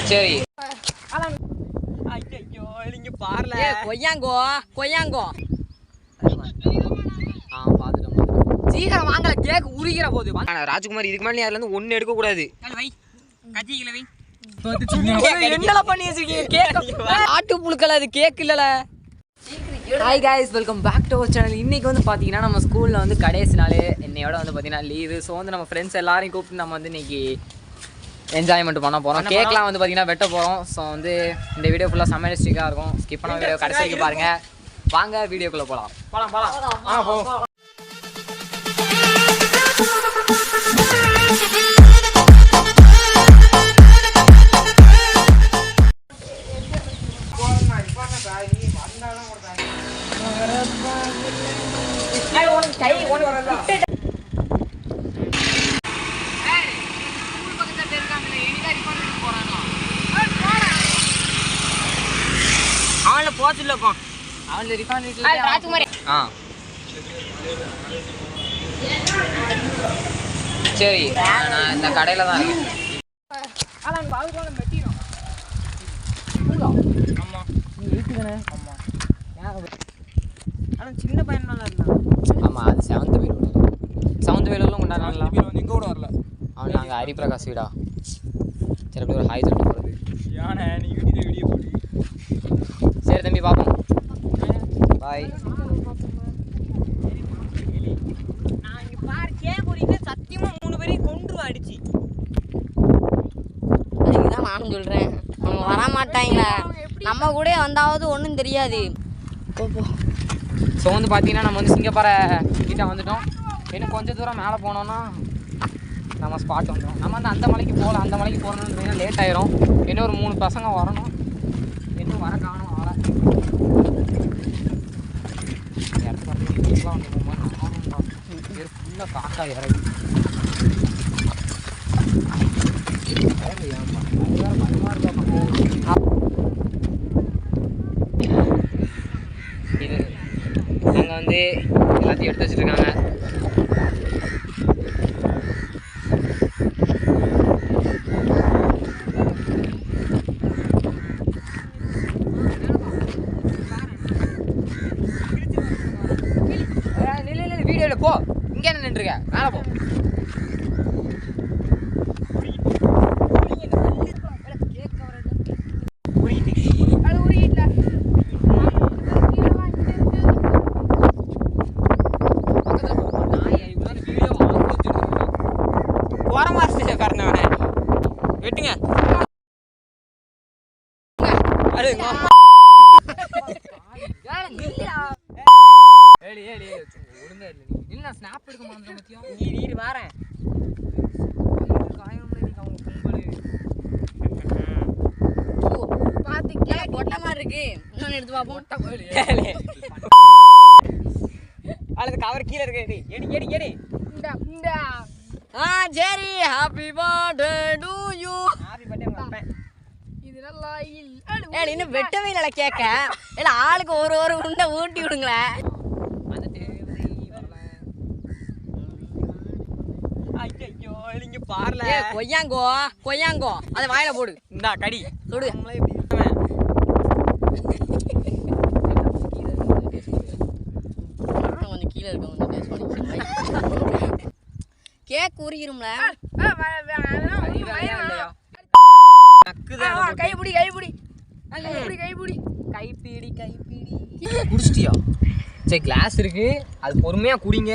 சரி ஐயோ நீங்க பாரல கொய்யாங்கோ பாத்துட்டோம் சீக்கிரம் வாங்கல கேக் உரிக்கிற போது ராஜ்குமார் இதுக்கு மேலே யாருல இருந்து ஒன்னு எடுக்க கூடாது என்னல பண்ணி வச்சிருக்கீங்க கேக் ஆட்டு புழுக்கல அது கேக் இல்லல hi guys welcome back to our channel. இன்றைக்கி வந்து பார்த்தீங்கன்னா நம்ம ஸ்கூலில் வந்து கடைசி நாள் என்னையோட வந்து பார்த்தீங்கன்னா லீவு. ஸோ வந்து நம்ம ஃப்ரெண்ட்ஸ் எல்லாரையும் கூப்பிட்டு நம்ம வந்து இன்றைக்கி என்ஜாய்மெண்ட் பண்ண போகிறோம். கேக்லாம் வந்து பார்த்தீங்கன்னா வெட்ட போகிறோம். ஸோ வந்து இந்த வீடியோ ஃபுல்லாக செம்மஸ்டிக்காக இருக்கும். ஸ்கிப் பண்ண வீடியோ கடைசி வரைக்கும் பாருங்கள். வாங்க வீடியோக்குள்ளே போகலாம். அவன்ல போச்சுல்லப்பா அவன்ல ரிஃபான் வீட்ல ராஜ்குமார் சரி நான் இந்த கடையில தான் இருக்கேன். அதான் பாவுல மெட்டிரோம் ஆமா நீ 8 தானே ஆமா அவன் சின்ன பையன் நல்லா இருந்தான். ஆமா அது 7th வேலெல்லாம் கொண்டாடலாம். எங்க கூட வரல அவன் நாங்க ஹரிபிரகாஷ் வீடா. சரி அப்படி ஒரு ஹாய் சொல்லிட்டு போறது யானே நீ வீடியோ போடு. சரி தம்பி பாப்போம் பாய். நான் இங்க பார் கேக் குடிக்க சத்தியமா 3 பேரை கொன்று அடிச்சி. அதுக்கு தான் நானும் சொல்றேன் அவங்க வர மாட்டாங்களா நம்ம கூட வந்தாவது ஒன்றும் தெரியாது. ஸோ வந்து பார்த்தீங்கன்னா நம்ம வந்து சிங்கப்பாறை கிட்ட வந்துட்டோம். இன்னும் கொஞ்சம் தூரம் மேலே போனோன்னா நம்ம ஸ்பாட் வந்துடும். நம்ம வந்து அந்த மலைக்கு போகலாம். அந்த மலைக்கு போகணுன்னு லேட் ஆயிரும். இன்னும் ஒரு 3 பசங்க வரணும். இன்னும் வர காணும் ஆளை இடத்துக்கு வந்து வீட்டுலாம் வந்து ஃபுல்லாக காக்கா இறங்கி இது அங்கே வந்து எல்லாத்தையும் எடுத்து வச்சுருக்காங்க. வீடியோவில் போ இங்கே என்ன நின்றுருக்க மேலே போ. வெட்டுங்க ஸ்னாப் எடுக்க மாட்டேன் வரேன் பார்த்து பொட்டை மாதிரி இருக்கு இன்னொன்று எடுத்து பார்ப்போம். அல்லது கவர் கீழே இருக்கு எடி சரி happy birthday to you. Happy birthday இது நல்லா இல்ல இன்னும் வெட்டவே இல்லை கேட்க இல்லை ஆளுக்கு ஒரு உண்டை ஊட்டி விடுங்களேன். ஐயோ நீங்க பாரல கொய்யாங்கோ அதை வாயில போடு. இந்தா கடி தொடு. கொஞ்சம் கீழே இருக்க கேக் உரிக்கிறோம்ல கைப்பிடி குடிச்சிட்டியா? சரி கிளாஸ் இருக்கு அது பொறுமையா குடிங்க.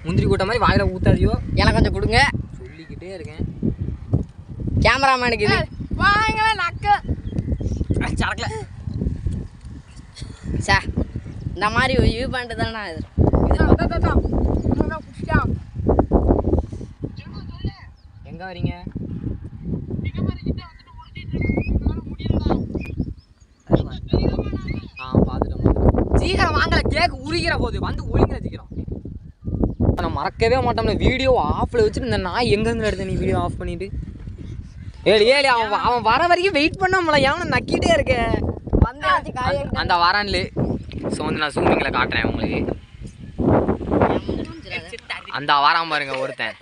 முந்திரி கூட்ட மாதிரி வாயில ஊத்தாதியோ. எனக்கு கொஞ்சம் கொடுங்க சொல்லிக்கிட்டே இருக்கேன். கேமராமேனுக்கு இது வாங்கல நக்க சரக்கல சா இந்த மாதிரி யூ பண்ணிட்டு தானே இது எங்க வரீங்க? சீக்கிரம் வாங்கல கேக் உரிக்கிற போது வந்து ஒழுங்கிற சீக்கிரம். நான் மறக்கவே மாட்டோம்ல வீடியோ ஆஃப்ல வச்சுட்டு இந்த நாய் எங்க இருந்து எடுத்த நீ வீடியோ ஆஃப் பண்ணிட்டு ஏழு அவன் வர வரைக்கும் வெயிட் பண்ணாமல எவனை நக்கிட்டே இருக்க அந்த வரான்ல. ஸோ வந்து நான் சூமிங்கில் காட்டுறேன் உங்களுக்கு. அந்த வாராம பாருங்க ஒருத்தன்.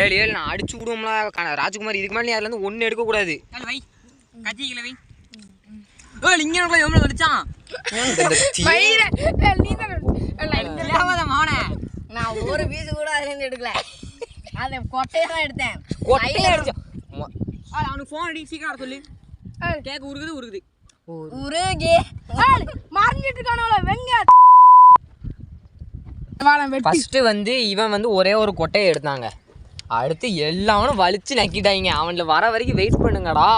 ஏழு நான் அடிச்சு விடுவோம்ல ராஜ்குமார் இதுக்கு மேலே யாருல இருந்து ஒன்று எடுக்க கூடாது. கத்திக்கலவை ஏய் இங்க உள்ள எவ்வளவு அடிச்சான் நான் ஒரு பீஸ் கூட அதுல இருந்து எடுக்கல அத கொட்டையை தான் எடுத்தேன் கொட்டையை அடிச்சா அவனுக்கு ஃபோன் அடி சீக்கிரம் சொல்லு கேக் உருகுது உருகே மறந்துட்டு இருக்கானோல வெங்க ஃபர்ஸ்ட் வந்து இவன் வந்து ஒரே ஒரு கொட்டையை எடுத்தாங்க அடுத்து எல்லாவனும் வலிச்சு நக்கிட்டாங்க அவன்ல வர வரைக்கும் வெயிட் பண்ணுங்கடா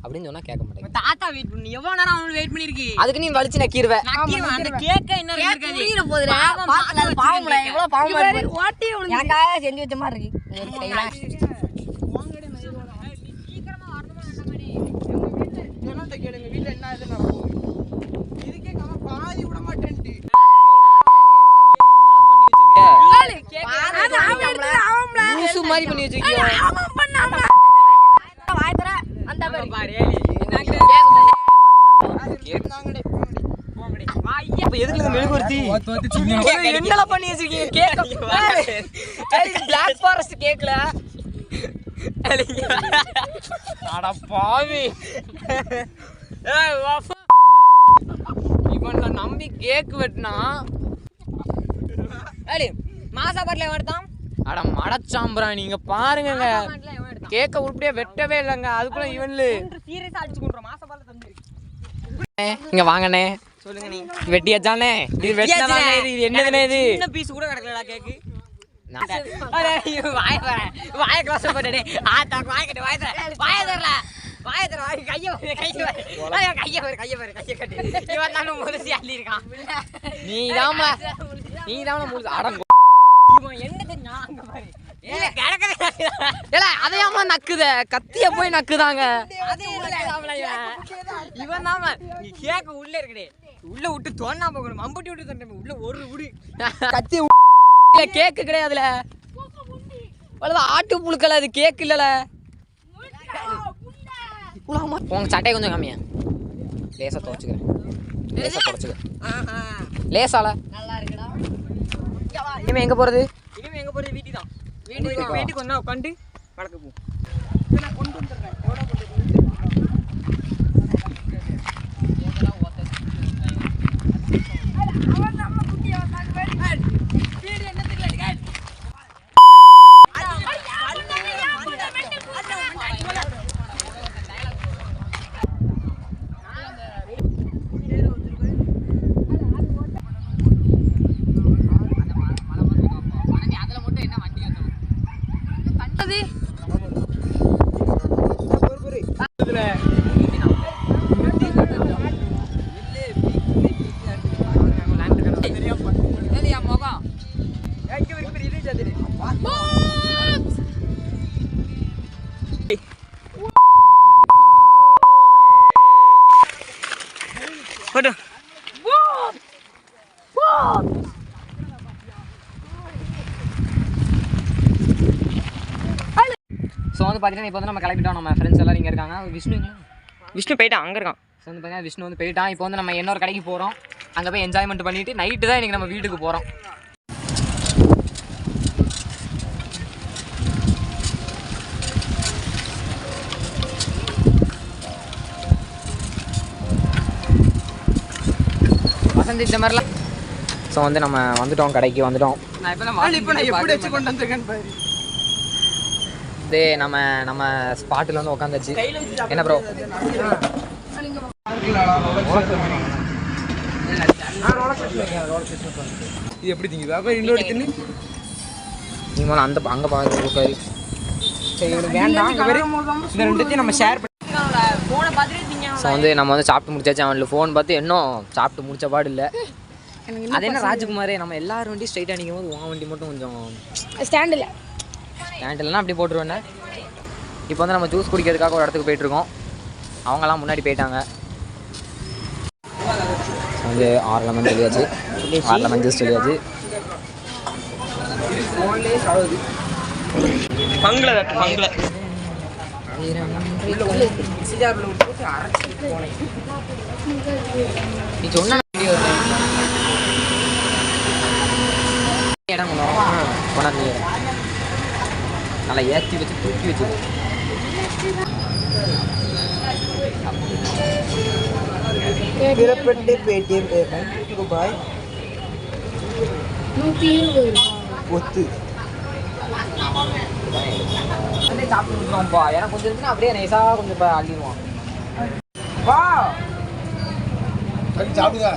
அப்படின்னு சொன்னா கேட்க மாட்டேங்க தாத்தா வெயிட் பண்ணி எவ்வளவு நேரம் அவன் வெயிட் பண்ணிருக்கு அதுக்கு நீ வலிச்சு நக்கிடுவ அந்த கேக்க என்ன இருக்காது நீர போதுல பாக்கல பாவம்ல எவ்வளவு பாவமா இருக்கு ஓட்டி எனக்காக செஞ்சு வச்ச மாதிரி இருக்கு சீக்கிரமா வரணுமா வேண்டாம் மாதிரி கேளுங்க வீட்ல என்ன இது நடக்கும் இதுக்கே கம பாதி விட மாட்டேன்டி லூசு மாதிரி பண்ணி வச்சிருக்கியா அவன் பண்ணாம வாய் தர அந்த பாரு கேக்குனாங்கடே போங்கடே வாய்யா அப்ப எதுக்கு இந்த மெழுகுவர்த்தி என்னல பண்ணி வச்சிருக்கீங்க கேக் Black Forest கேக்ல அட பாவி ஏய் வாஃபா இவன் நம்பி கேக் வெட்டனா அடி மாசா பாட்டில எடுத்தான் அட மடச்சாம்பரா நீங்க பாருங்கங்க கேக்க உருப்படியா வெட்டவே இல்லங்க அதுக்குள்ள இவன்ல சீரியஸா அடிச்சு கொண்ற மாசா பாட்டில தந்து இங்க வாங்கனே சொல்லுங்க நீ வெட்டியாச்சானே இது வெட்டனதானே இது என்னதுனே இது சின்ன பீஸ் கூட கடக்கலடா கேக்கு அரே வாய் கிளாஸ் போடடே ஆ தா வாய் தரல கைய கட்டி இவன் தான முதுசி அள்ளி இருக்கான் நீதான முதுசி அடங்க இவன் என்னது நாங்க பாரு ஏல கடக்கதே ஏல அதையாம நக்குத கத்திய போய் நக்குதாங்க இவன் நாம நீ கேக்க உள்ள இருக்குடே உள்ள விட்டு தோண்ணா போகணும் மம்பட்டி விட்டு தண்டமே உள்ள ஒரு உடு கத்தி கேக்கு கிடையாதுல அவ்வளவு ஆட்டு புழுக்கல அது கேக் இல்லல உங்க சட்டை கொஞ்சம் காமியா லேசா துடைச்சுக்கிறேன் லேசால நல்லா இருக்குடா இனிமே எங்க போறது வீட்டுக்கு தான் வீட்டுக்கு ஒண்ணா உட்காந்து வளர்க்க போ நான் கொண்டு வந்துடுறேன் எவ்வளோ கொண்டு ஸோ வந்து பார்த்தீங்கன்னா இப்போ வந்து நம்ம கிளம்பிட்டோம் நம்ம ஃப்ரெண்ட்ஸ் எல்லாம் இங்கே இருக்காங்க விஷ்ணு போயிட்டான் அங்கே இருக்கான் ஸோ வந்து பார்த்தீங்கன்னா விஷ்ணு வந்து போயிட்டான் இப்போ வந்து நம்ம இன்னொரு கடைக்கு போகிறோம் அங்கே போய் என்ஜாய்மெண்ட் பண்ணிவிட்டு நைட்டு தான் இன்றைக்கி நம்ம வீட்டுக்கு போகிறோம் வசந்த் இந்த மாதிரிலாம் ஸோ வந்து நம்ம வந்துட்டோம் கடைக்கு வந்துட்டோம் எப்படி வச்சு கொண்டு வந்திருக்கேன்னு பாரு இதே நம்ம ஸ்பாட்டில் வந்து உட்காந்துச்சு என்ன ப்ரோ இது எப்படி திங்குது அப்போ இன்னொரு தின்னு நீ முதல்ல அந்த அங்கே பார்த்து உட்காரு சரி வேண்டாம் இந்த ரெண்டுத்தையும் நம்ம ஷேர் பண்ணி ஸோ வந்து நம்ம வந்து சாப்பிட்டு முடிச்சாச்சு அவனுக்கு ஃபோன் பார்த்து இன்னும் சாப்பிட்டு முடிச்ச பாடு இல்லை அது என்ன ராஜ்குமாரே நம்ம எல்லாரும் வண்டி ஸ்ட்ரைட்டாக நிற்கும் போது உன் வண்டி மட்டும் கொஞ்சம் ஸ்டாண்டில் ஸ்டாண்டில்னா அப்படி போட்டுருவேண்ணே இப்போ வந்து நம்ம ஜூஸ் குடிக்கிறதுக்காக ஒரு இடத்துக்கு போயிட்டுருக்கோம் அவங்கெல்லாம் முன்னாடி போயிட்டாங்க வந்து 6 லெமன் சொல்லியாச்சு 6 லெமன் ஜூஸ் சொல்லியாச்சு நீ சொன்ன இடம் கொண்டாந்து நல்லா ஏற்றி வச்சு தூக்கி வச்சு விரப்பட்டு பேடிஎம் பேமெண்ட் ரூபாய் 120 ஒத்து வந்து சாப்பிட்டு கொடுத்துருவோம்ப்பா. எனக்கு கொஞ்சம் இருக்குன்னா அப்படியே நைஸாக கொஞ்சம் இப்போ அள்ளிடுவான். வா சாப்பிடுங்க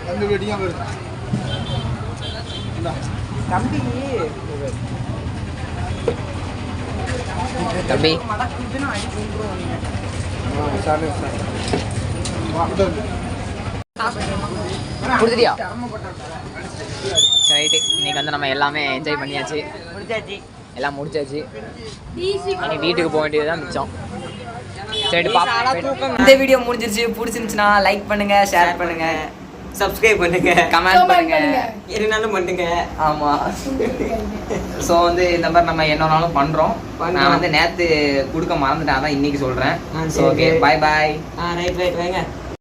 தம்பி வெட்டிங்க வருது தம்பி தம்பி கொடுத்துட்டியா? சரி ரைட்டு. இன்னைக்கு வந்து நம்ம எல்லாமே என்ஜாய் பண்ணியாச்சு, எல்லாம் முடிச்சாச்சு. இனி வீட்டுக்கு போக வேண்டியதுதான் மிச்சம். சரி பாப்போம். இந்த வீடியோ முடிஞ்சிருச்சு. பிடிச்சிருந்துச்சுன்னா லைக் பண்ணுங்க, ஷேர் பண்ணுங்க, சப்ஸ்கிரைப் பண்ணுங்க, கமெண்ட் பண்ணுங்க, எதுனாலும் பண்ணுங்க. ஆமா. ஸோ வந்து இந்த மாதிரி நம்ம என்ன நாளும் பண்றோம். நான் வந்து நேத்து கொடுக்க மறந்துட்டேன், அதான் இன்னைக்கு சொல்றேன். ஓகே, பாய் பாய். ரைட் வைங்க.